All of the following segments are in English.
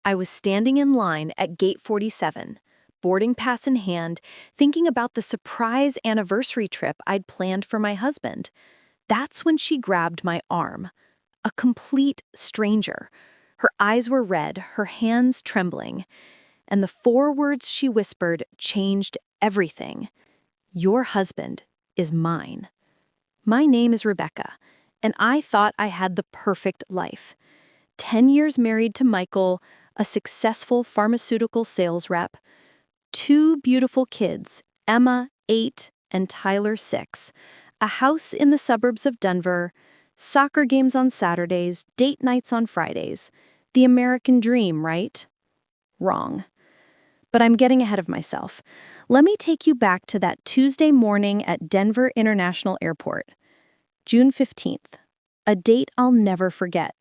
I was standing in line at gate 47, boarding pass in hand, thinking about the surprise anniversary trip I'd planned for my husband. That's when she grabbed my arm. A complete stranger. Her eyes were red, her hands trembling, and the 4 words she whispered changed everything. Your husband is mine. My name is Rebecca, and I thought I had the perfect life. 10 years married to Michael, a successful pharmaceutical sales rep, 2 beautiful kids, Emma, 8, and Tyler, 6, a house in the suburbs of Denver, soccer games on Saturdays, date nights on Fridays. The American dream, right? Wrong. But I'm getting ahead of myself. Let me take you back to that Tuesday morning at Denver International Airport. June 15th, a date I'll never forget.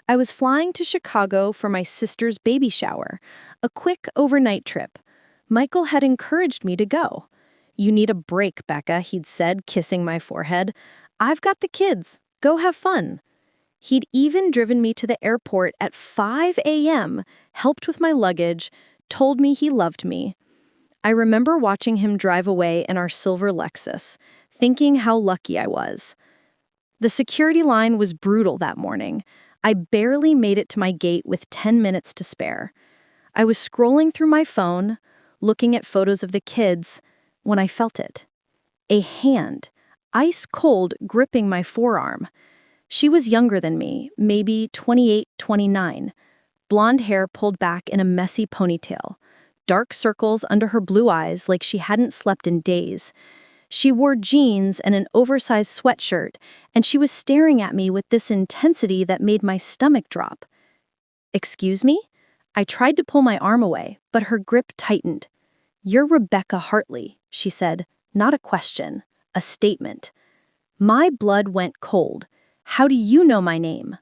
I was flying to Chicago for my sister's baby shower, a quick overnight trip. Michael had encouraged me to go. You need a break, Becca, he'd said, kissing my forehead. I've got the kids. Go have fun. He'd even driven me to the airport at 5 a.m., helped with my luggage, told me he loved me. I remember watching him drive away in our silver Lexus, thinking how lucky I was. The security line was brutal that morning. I barely made it to my gate with 10 minutes to spare. I was scrolling through my phone, looking at photos of the kids, when I felt it. A hand, ice cold, gripping my forearm. She was younger than me, maybe 28, 29. Blonde hair pulled back in a messy ponytail. Dark circles under her blue eyes like she hadn't slept in days. She wore jeans and an oversized sweatshirt, and she was staring at me with this intensity that made my stomach drop. Excuse me? I tried to pull my arm away, but her grip tightened. You're Rebecca Hartley, she said, not a question, a statement. My blood went cold. How do you know my name?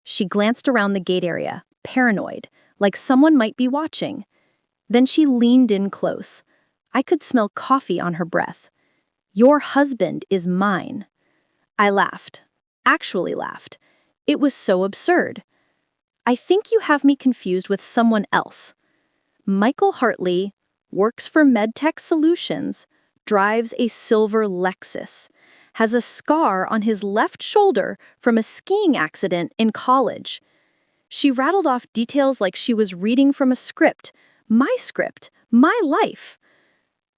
She glanced around the gate area, paranoid, like someone might be watching. Then she leaned in close. I could smell coffee on her breath. Your husband is mine. I laughed. Actually laughed. It was so absurd. I think you have me confused with someone else. Michael Hartley works for MedTech Solutions, drives a silver Lexus, has a scar on his left shoulder from a skiing accident in college. She rattled off details like she was reading from a script, my life.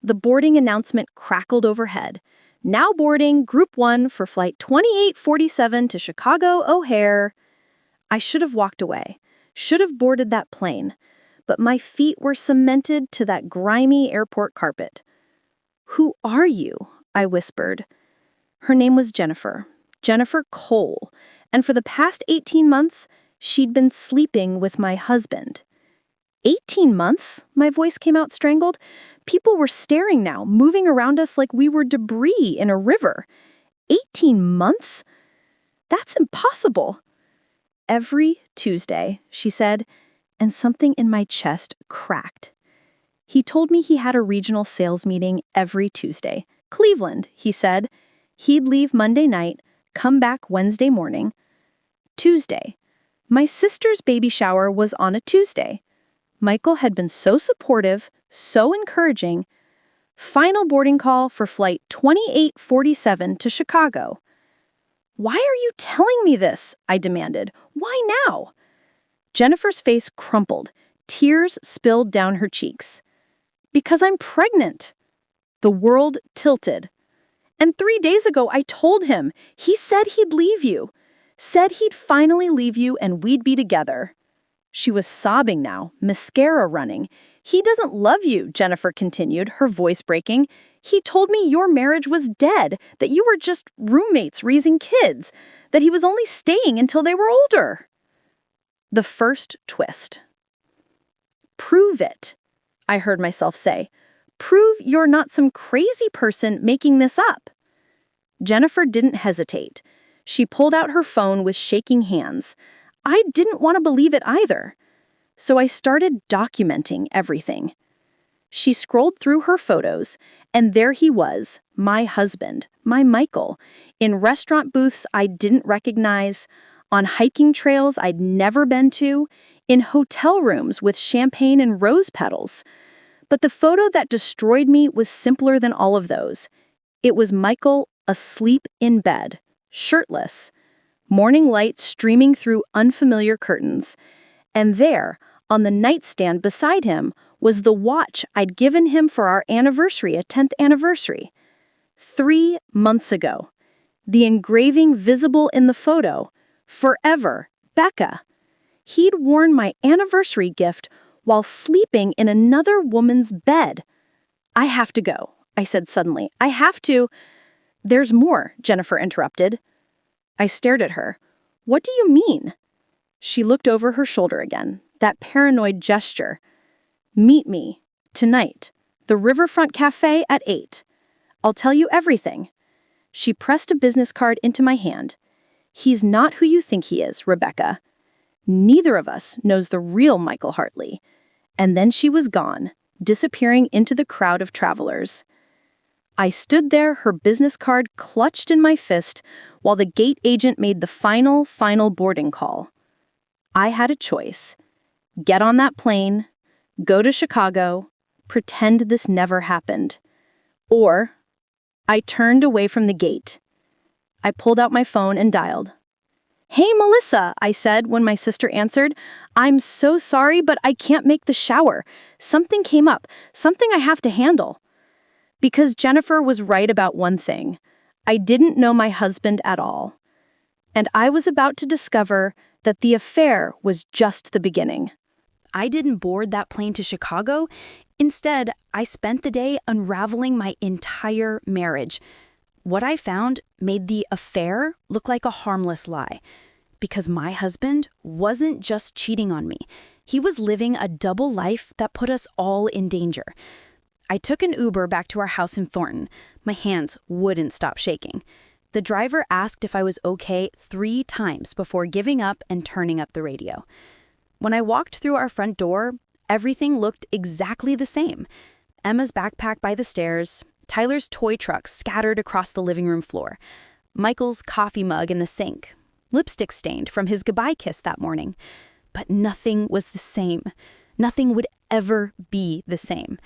The boarding announcement crackled overhead. Now boarding Group 1 for Flight 2847 to Chicago O'Hare. I should have walked away, should have boarded that plane, but my feet were cemented to that grimy airport carpet. Who are you? I whispered. Her name was Jennifer Cole, and for the past 18 months, she'd been sleeping with my husband. 18 months? My voice came out strangled. People were staring now, moving around us like we were debris in a river. 18 months? That's impossible. Every Tuesday, she said, and something in my chest cracked. He told me he had a regional sales meeting every Tuesday. Cleveland, he said. He'd leave Monday night, come back Wednesday morning. Tuesday. My sister's baby shower was on a Tuesday. Michael had been so supportive, so encouraging. Final boarding call for Flight 2847 to Chicago. Why are you telling me this? I demanded. Why now? Jennifer's face crumpled. Tears spilled down her cheeks. Because I'm pregnant. The world tilted. And 3 days ago, I told him. He said he'd leave you. Said he'd finally leave you and we'd be together. She was sobbing now, mascara running. He doesn't love you, Jennifer continued, her voice breaking. He told me your marriage was dead, that you were just roommates raising kids, that he was only staying until they were older. The first twist. Prove it, I heard myself say. Prove you're not some crazy person making this up. Jennifer didn't hesitate. She pulled out her phone with shaking hands. I didn't want to believe it either. So I started documenting everything. She scrolled through her photos, and there he was, my husband, my Michael, in restaurant booths I didn't recognize, on hiking trails I'd never been to, in hotel rooms with champagne and rose petals. But the photo that destroyed me was simpler than all of those. It was Michael asleep in bed, shirtless, morning light streaming through unfamiliar curtains. And there, on the nightstand beside him, was the watch I'd given him for our anniversary, a 10th anniversary. 3 months ago. The engraving visible in the photo, "Forever, Becca." He'd worn my anniversary gift while sleeping in another woman's bed. "I have to go," I said suddenly. "I have to." "There's more," Jennifer interrupted. I stared at her. "What do you mean?" She looked over her shoulder again, that paranoid gesture. "Meet me, tonight, the Riverfront Cafe at 8. I'll tell you everything." She pressed a business card into my hand. "He's not who you think he is, Rebecca. Neither of us knows the real Michael Hartley." And then she was gone, disappearing into the crowd of travelers. I stood there, her business card clutched in my fist, while the gate agent made the final boarding call. I had a choice. Get on that plane, go to Chicago, pretend this never happened. Or I turned away from the gate. I pulled out my phone and dialed. "Hey, Melissa," I said when my sister answered. "I'm so sorry, but I can't make the shower. Something came up, something I have to handle." Because Jennifer was right about one thing. I didn't know my husband at all. And I was about to discover that the affair was just the beginning. I didn't board that plane to Chicago. Instead, I spent the day unraveling my entire marriage. What I found made the affair look like a harmless lie. Because my husband wasn't just cheating on me. He was living a double life that put us all in danger. I took an Uber back to our house in Thornton. My hands wouldn't stop shaking. The driver asked if I was okay 3 times before giving up and turning up the radio. When I walked through our front door, everything looked exactly the same. Emma's backpack by the stairs, Tyler's toy truck scattered across the living room floor, Michael's coffee mug in the sink, lipstick stained from his goodbye kiss that morning. But nothing was the same. Nothing would ever be the same.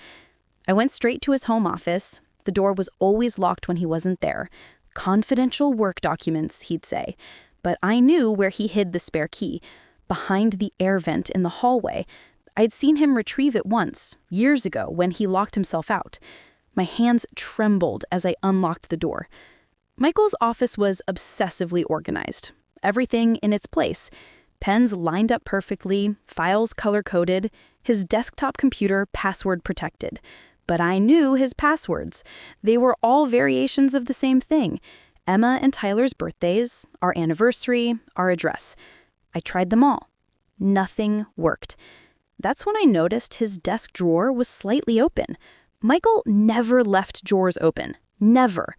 I went straight to his home office. The door was always locked when he wasn't there. Confidential work documents, he'd say. But I knew where he hid the spare key. Behind the air vent in the hallway. I'd seen him retrieve it once, years ago, when he locked himself out. My hands trembled as I unlocked the door. Michael's office was obsessively organized. Everything in its place. Pens lined up perfectly, files color-coded, his desktop computer password-protected. But I knew his passwords. They were all variations of the same thing. Emma and Tyler's birthdays, our anniversary, our address. I tried them all. Nothing worked. That's when I noticed his desk drawer was slightly open. Michael never left drawers open. Never.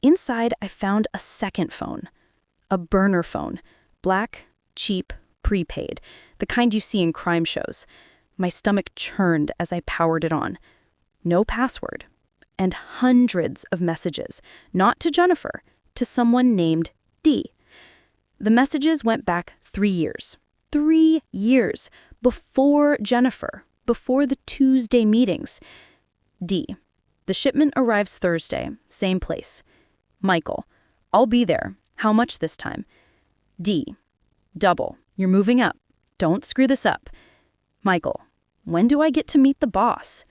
Inside, I found a second phone. A burner phone. Black, cheap, prepaid. The kind you see in crime shows. My stomach churned as I powered it on. No password. And hundreds of messages. Not to Jennifer. To someone named D. The messages went back 3 years. 3 years. Before Jennifer. Before the Tuesday meetings. D. The shipment arrives Thursday. Same place. Michael. I'll be there. How much this time? D. Double. You're moving up. Don't screw this up. Michael. When do I get to meet the boss?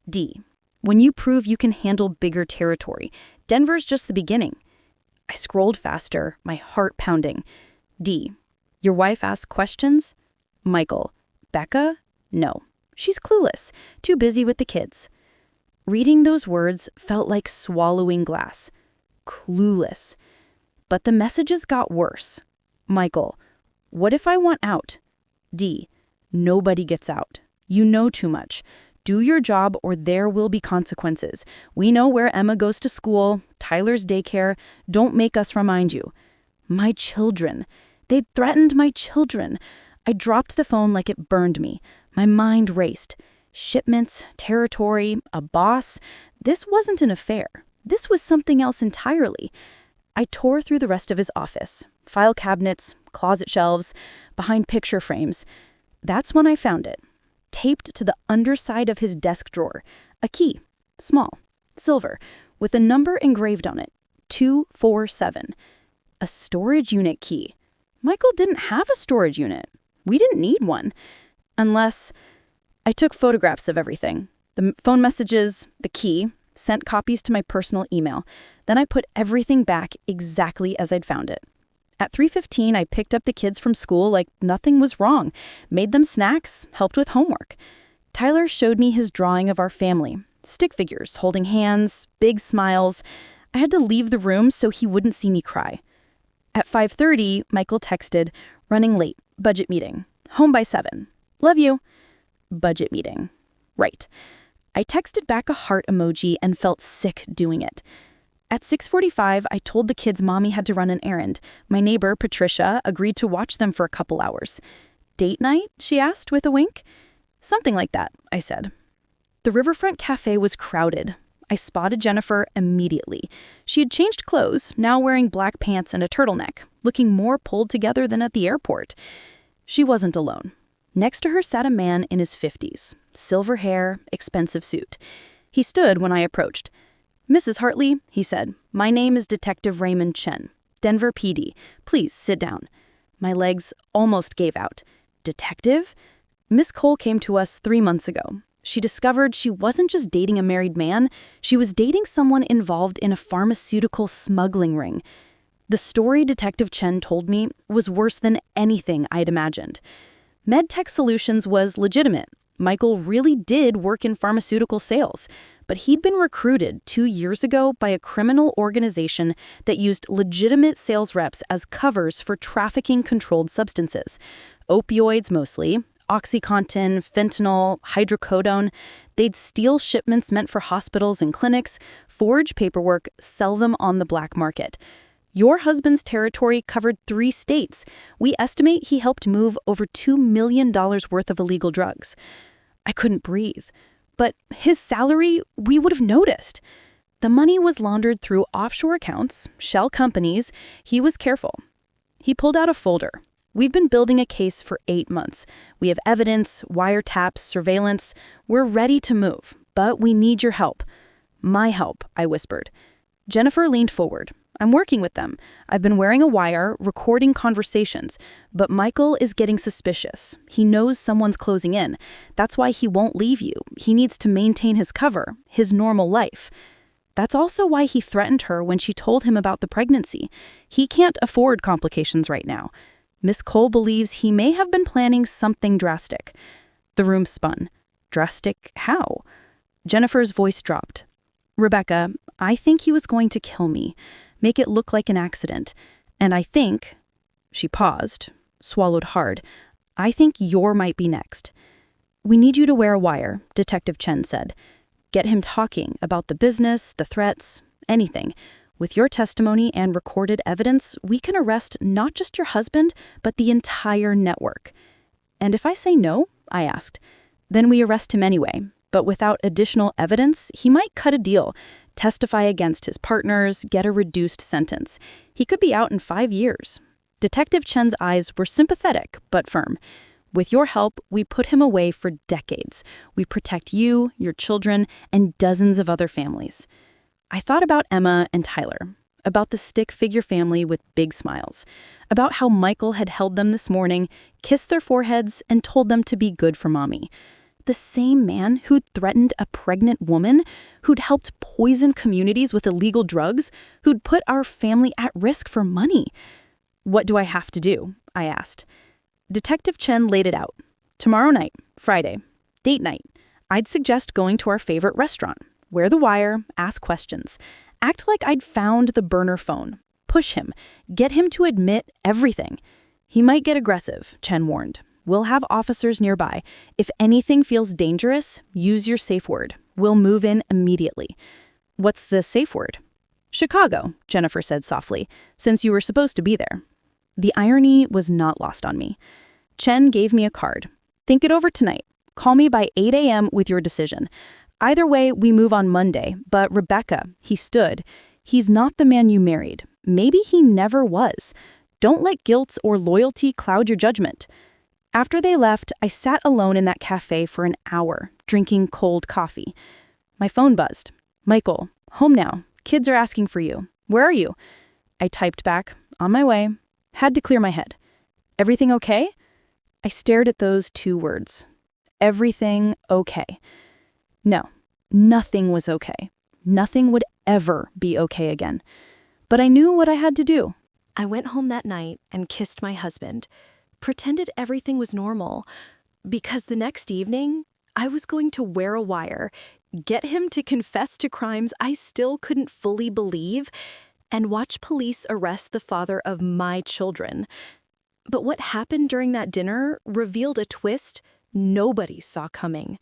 D. When you prove you can handle bigger territory. Denver's just the beginning. I scrolled faster, my heart pounding. D. Your wife asks questions? Michael. Becca? No. She's clueless. Too busy with the kids. Reading those words felt like swallowing glass. Clueless. But the messages got worse. Michael. What if I want out? D. Nobody gets out. You know too much. Do your job or there will be consequences. We know where Emma goes to school, Tyler's daycare. Don't make us remind you. My children. They'd threatened my children. I dropped the phone like it burned me. My mind raced. Shipments, territory, a boss. This wasn't an affair. This was something else entirely. I tore through the rest of his office. File cabinets, closet shelves, behind picture frames. That's when I found it. Taped to the underside of his desk drawer. A key. Small. Silver. With a number engraved on it. 247. A storage unit key. Michael didn't have a storage unit. We didn't need one. Unless... I took photographs of everything. The phone messages, the key, sent copies to my personal email. Then I put everything back exactly as I'd found it. At 3:15, I picked up the kids from school like nothing was wrong, made them snacks, helped with homework. Tyler showed me his drawing of our family. Stick figures, holding hands, big smiles. I had to leave the room so he wouldn't see me cry. At 5:30, Michael texted, "Running late, budget meeting. Home by 7. Love you." Budget meeting. Right. I texted back a heart emoji and felt sick doing it. At 6:45, I told the kids Mommy had to run an errand. My neighbor, Patricia, agreed to watch them for a couple hours. "Date night?" she asked with a wink. "Something like that," I said. The Riverfront Cafe was crowded. I spotted Jennifer immediately. She had changed clothes, now wearing black pants and a turtleneck, looking more pulled together than at the airport. She wasn't alone. Next to her sat a man in his 50s, silver hair, expensive suit. He stood when I approached. "Mrs. Hartley," he said, "my name is Detective Raymond Chen, Denver PD. Please sit down." My legs almost gave out. Detective? Miss Cole came to us 3 months ago. She discovered she wasn't just dating a married man, she was dating someone involved in a pharmaceutical smuggling ring. The story Detective Chen told me was worse than anything I'd imagined. MedTech Solutions was legitimate. Michael really did work in pharmaceutical sales, but he'd been recruited 2 years ago by a criminal organization that used legitimate sales reps as covers for trafficking controlled substances. Opioids mostly, OxyContin, fentanyl, hydrocodone. They'd steal shipments meant for hospitals and clinics, forge paperwork, sell them on the black market. Your husband's territory covered 3 states. We estimate he helped move over $2 million worth of illegal drugs. I couldn't breathe. But his salary, we would have noticed. The money was laundered through offshore accounts, shell companies. He was careful. He pulled out a folder. We've been building a case for 8 months. We have evidence, wiretaps, surveillance. We're ready to move, but we need your help. My help, I whispered. Jennifer leaned forward. I'm working with them. I've been wearing a wire, recording conversations. But Michael is getting suspicious. He knows someone's closing in. That's why he won't leave you. He needs to maintain his cover, his normal life. That's also why he threatened her when she told him about the pregnancy. He can't afford complications right now. Miss Cole believes he may have been planning something drastic. The room spun. Drastic how? Jennifer's voice dropped. "Rebecca, I think he was going to kill me. Make it look like an accident. And I think," she paused, swallowed hard, "I think your might be next." "We need you to wear a wire," Detective Chen said. "Get him talking about the business, the threats, anything. With your testimony and recorded evidence, we can arrest not just your husband, but the entire network." "And if I say no?" I asked. "Then we arrest him anyway. But without additional evidence, he might cut a deal, testify against his partners, get a reduced sentence. He could be out in 5 years." Detective Chen's eyes were sympathetic, but firm. "With your help, we put him away for decades. We protect you, your children, and dozens of other families." I thought about Emma and Tyler, about the stick figure family with big smiles, about how Michael had held them this morning, kissed their foreheads, and told them to be good for Mommy. The same man who'd threatened a pregnant woman, who'd helped poison communities with illegal drugs, who'd put our family at risk for money. "What do I have to do?" I asked. Detective Chen laid it out. "Tomorrow night, Friday, date night. I'd suggest going to our favorite restaurant. Wear the wire, ask questions. Act like I'd found the burner phone. Push him. Get him to admit everything. He might get aggressive," Chen warned. "We'll have officers nearby. If anything feels dangerous, use your safe word. We'll move in immediately." "What's the safe word?" "Chicago," Jennifer said softly, "since you were supposed to be there." The irony was not lost on me. Chen gave me a card. "Think it over tonight. Call me by 8 a.m. with your decision. Either way, we move on Monday. But Rebecca," he stood, "he's not the man you married. Maybe he never was. Don't let guilt or loyalty cloud your judgment." After they left, I sat alone in that cafe for an hour, drinking cold coffee. My phone buzzed. "Michael, home now. Kids are asking for you. Where are you?" I typed back, "On my way." Had to clear my head. "Everything okay?" I stared at those two words. Everything okay. No, nothing was okay. Nothing would ever be okay again. But I knew what I had to do. I went home that night and kissed my husband, pretended everything was normal, because the next evening, I was going to wear a wire, get him to confess to crimes I still couldn't fully believe, and watch police arrest the father of my children. But what happened during that dinner revealed a twist nobody saw coming,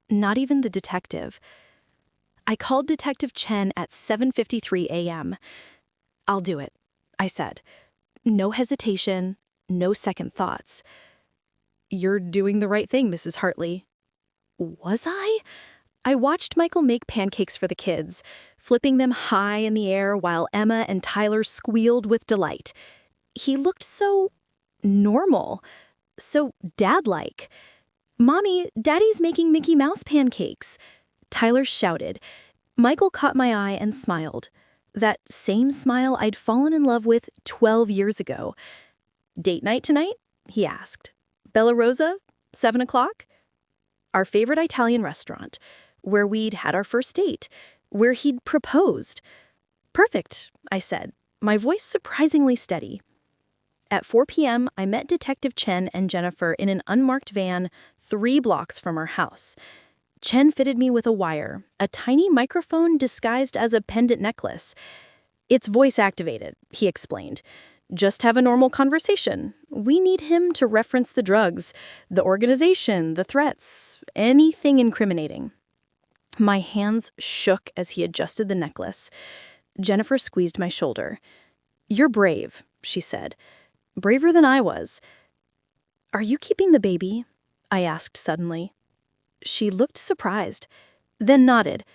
not even the detective. I called Detective Chen at 7:53 a.m. "I'll do it," I said. No hesitation, no second thoughts. "You're doing the right thing, Mrs. Hartley." Was I? I watched Michael make pancakes for the kids, flipping them high in the air while Emma and Tyler squealed with delight. He looked so normal, so dad-like. "Mommy, Daddy's making Mickey Mouse pancakes," Tyler shouted. Michael caught my eye and smiled. That same smile I'd fallen in love with 12 years ago. "Date night tonight?" he asked. "Bella Rosa? 7 o'clock?" Our favorite Italian restaurant, where we'd had our first date, where he'd proposed. "Perfect," I said, my voice surprisingly steady. At 4 p.m., I met Detective Chen and Jennifer in an unmarked van 3 blocks from our house. Chen fitted me with a wire, a tiny microphone disguised as a pendant necklace. "It's voice-activated," he explained. "Just have a normal conversation. We need him to reference the drugs, the organization, the threats, anything incriminating." My hands shook as he adjusted the necklace. Jennifer squeezed my shoulder. "You're brave," she said. "Braver than I was." "Are you keeping the baby?" I asked suddenly. She looked surprised, then nodded.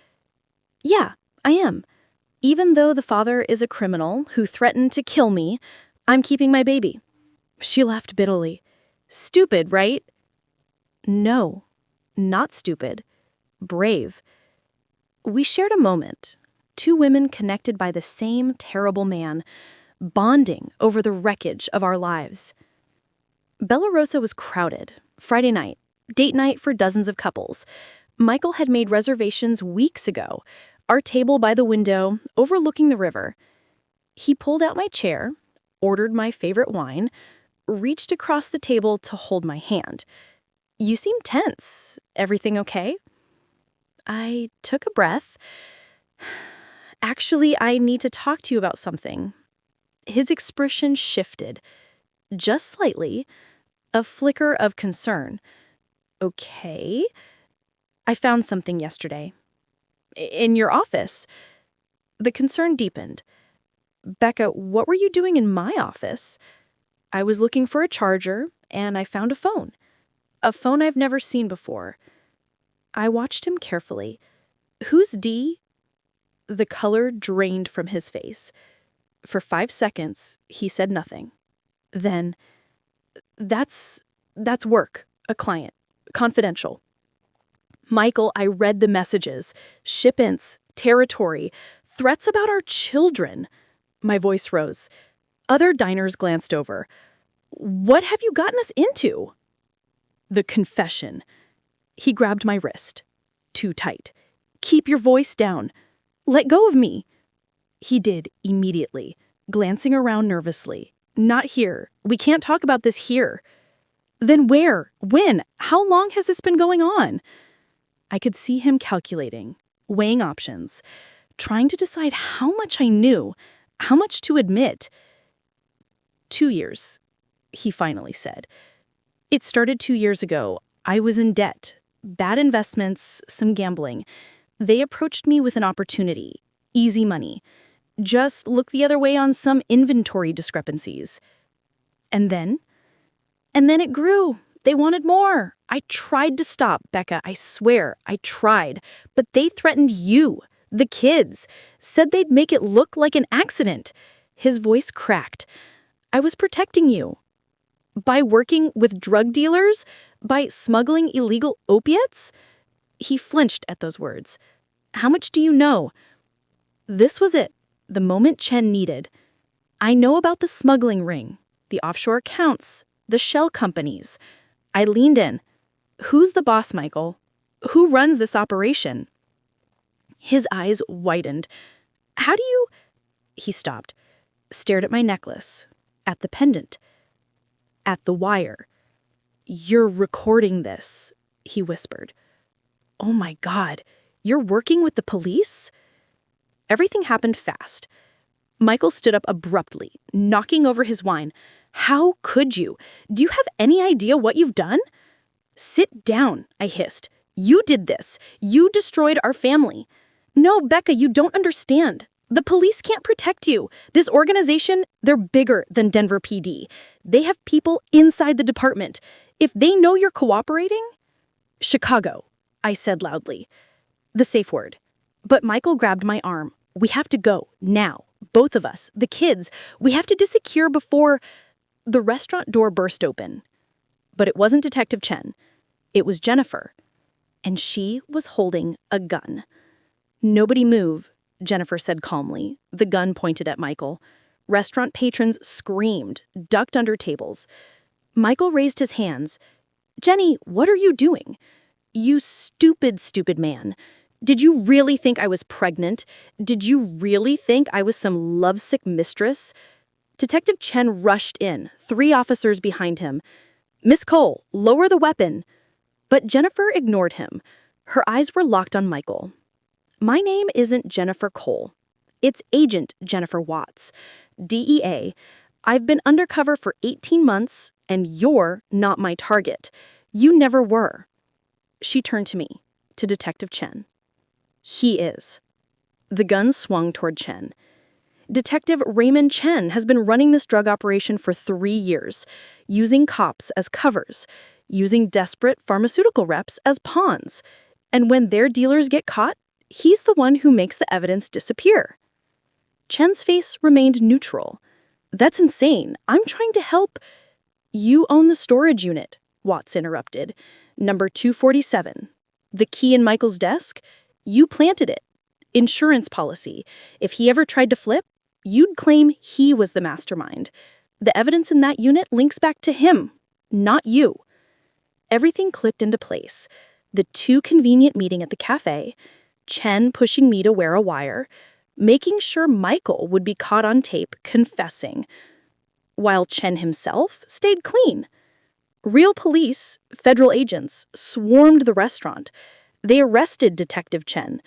"Yeah, I am. Even though the father is a criminal who threatened to kill me, I'm keeping my baby." She laughed bitterly. "Stupid, right?" "No, not stupid. Brave." We shared a moment, 2 women connected by the same terrible man, bonding over the wreckage of our lives. Bella Rosa was crowded. Friday night, date night for dozens of couples. Michael had made reservations weeks ago, our table by the window, overlooking the river. He pulled out my chair, ordered my favorite wine, reached across the table to hold my hand. "You seem tense. Everything okay?" I took a breath. "Actually, I need to talk to you about something." His expression shifted, just slightly, a flicker of concern. "Okay." "I found something yesterday. In your office." The concern deepened. "Becca, what were you doing in my office?" "I was looking for a charger, and I found a phone. A phone I've never seen before." I watched him carefully. "Who's Dee?" The color drained from his face. For 5 seconds, he said nothing. Then, That's work, a client, confidential." "Michael, I read the messages. Shipments, territory, threats about our children." My voice rose. Other diners glanced over. "What have you gotten us into?" The confession. He grabbed my wrist. Too tight. "Keep your voice down. Let go of me." He did immediately, glancing around nervously. "Not here. We can't talk about this here." "Then where? When? How long has this been going on?" I could see him calculating, weighing options, trying to decide how much I knew, how much to admit. 2 years, he finally said. "It started 2 years ago. I was in debt, bad investments, some gambling. They approached me with an opportunity, easy money. Just look the other way on some inventory discrepancies. And then it grew. They wanted more. I tried to stop, Becca, I swear, I tried. But they threatened you, the kids, said they'd make it look like an accident." His voice cracked. "I was protecting you." By working with drug dealers? By smuggling illegal opiates? He flinched at those words. How much do you know? This was it, the moment Chen needed. I know about the smuggling ring, the offshore accounts, the shell companies. I leaned in. Who's the boss, Michael? Who runs this operation? His eyes widened. How do you... He stopped, stared at my necklace, at the pendant, at the wire. You're recording this, he whispered. Oh my God, you're working with the police? Everything happened fast. Michael stood up abruptly, knocking over his wine. How could you? Do you have any idea what you've done? Sit down, I hissed. You did this. You destroyed our family. No, Becca, you don't understand. The police can't protect you. This organization, they're bigger than Denver PD. They have people inside the department. If they know you're cooperating... Chicago, I said loudly. The safe word. But Michael grabbed my arm. We have to go, now. Both of us, the kids. We have to disappear before... The restaurant door burst open. But it wasn't Detective Chen. It was Jennifer. And she was holding a gun. Nobody move, Jennifer said calmly, the gun pointed at Michael. Restaurant patrons screamed, ducked under tables. Michael raised his hands. Jenny, what are you doing? You stupid, stupid man. Did you really think I was pregnant? Did you really think I was some lovesick mistress? Detective Chen rushed in, 3 officers behind him. Miss Cole, lower the weapon. But Jennifer ignored him. Her eyes were locked on Michael. My name isn't Jennifer Cole. It's Agent Jennifer Watts, DEA. I've been undercover for 18 months, and you're not my target. You never were. She turned to me, to Detective Chen. He is. The gun swung toward Chen. Detective Raymond Chen has been running this drug operation for 3 years, using cops as covers, using desperate pharmaceutical reps as pawns. And when their dealers get caught, he's the one who makes the evidence disappear. Chen's face remained neutral. That's insane. I'm trying to help. You own the storage unit, Watts interrupted. Number 247. The key in Michael's desk? You planted it. Insurance policy. If he ever tried to flip, you'd claim he was the mastermind. The evidence in that unit links back to him, not you. Everything clicked into place. The too convenient meeting at the cafe, Chen pushing me to wear a wire, making sure Michael would be caught on tape confessing, while Chen himself stayed clean. Real police, federal agents, swarmed the restaurant. They arrested Detective Chen,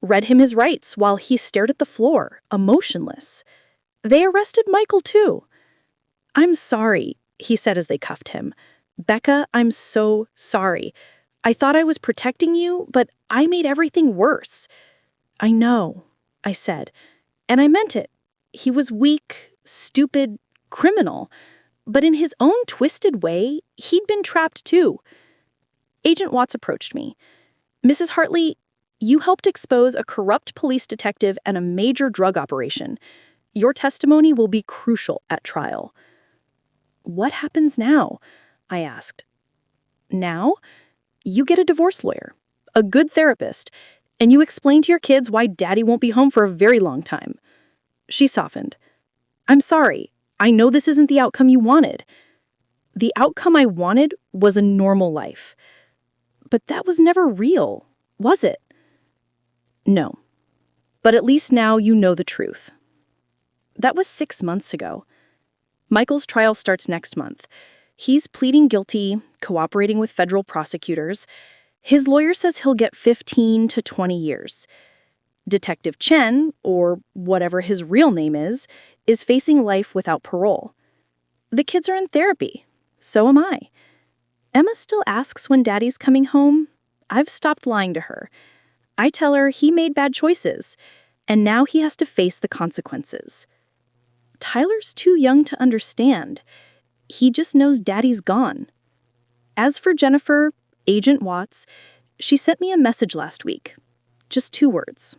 read him his rights while he stared at the floor, emotionless. They arrested Michael, too. I'm sorry, he said as they cuffed him. Becca, I'm so sorry. I thought I was protecting you, but I made everything worse. I know, I said, and I meant it. He was weak, stupid, criminal, but in his own twisted way, he'd been trapped too. Agent Watts approached me. Mrs. Hartley, you helped expose a corrupt police detective and a major drug operation. Your testimony will be crucial at trial. What happens now? I asked. Now? You get a divorce lawyer, a good therapist, and you explain to your kids why Daddy won't be home for a very long time. She softened. I'm sorry. I know this isn't the outcome you wanted. The outcome I wanted was a normal life. But that was never real, was it? No. But at least now you know the truth. That was 6 months ago. Michael's trial starts next month. He's pleading guilty, cooperating with federal prosecutors. His lawyer says he'll get 15 to 20 years. Detective Chen, or whatever his real name is facing life without parole. The kids are in therapy. So am I. Emma still asks when Daddy's coming home. I've stopped lying to her. I tell her he made bad choices, and now he has to face the consequences. Tyler's too young to understand. He just knows Daddy's gone. As for Jennifer, Agent Watts, she sent me a message last week. Just 2 words.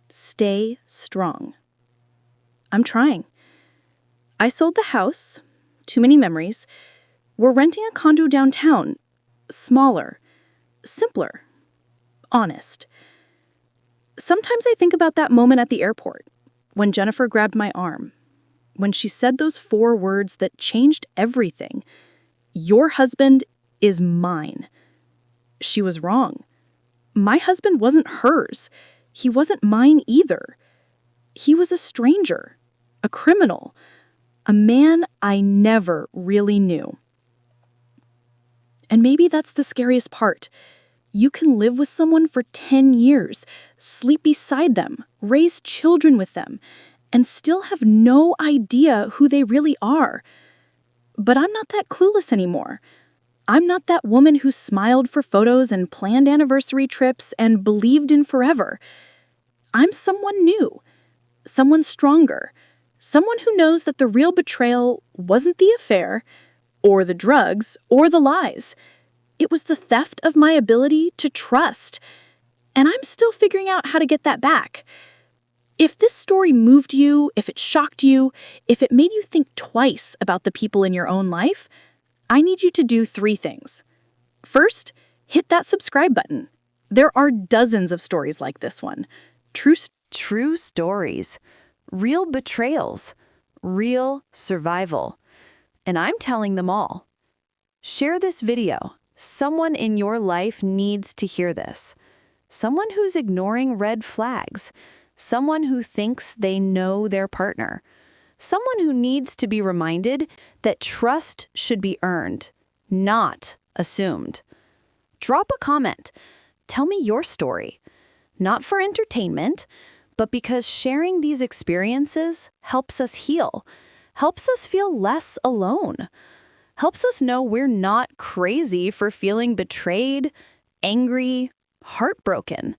Stay strong. I'm trying. I sold the house, too many memories, We're renting a condo downtown. Smaller. Simpler. Honest. Sometimes I think about that moment at the airport, when Jennifer grabbed my arm, when she said those 4 words that changed everything. Your husband is mine. She was wrong. My husband wasn't hers. He wasn't mine either. He was a stranger, a criminal, a man I never really knew. And maybe that's the scariest part. You can live with someone for 10 years, sleep beside them, raise children with them, and still have no idea who they really are. But I'm not that clueless anymore. I'm not that woman who smiled for photos and planned anniversary trips and believed in forever. I'm someone new, someone stronger, someone who knows that the real betrayal wasn't the affair, or the drugs, or the lies. It was the theft of my ability to trust. And I'm still figuring out how to get that back. If this story moved you, if it shocked you, if it made you think twice about the people in your own life, I need you to do 3 things. First, hit that subscribe button. There are dozens of stories like this one. True stories, real betrayals, real survival. And I'm telling them all. Share this video. Someone in your life needs to hear this. Someone who's ignoring red flags. Someone who thinks they know their partner. Someone who needs to be reminded that trust should be earned, not assumed. Drop a comment. Tell me your story. Not for entertainment, but because sharing these experiences helps us heal, helps us feel less alone, helps us know we're not crazy for feeling betrayed, angry, heartbroken.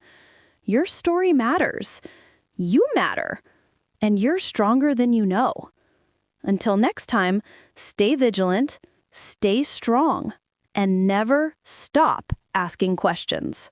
Your story matters. You matter. And you're stronger than you know. Until next time, stay vigilant, stay strong, and never stop asking questions.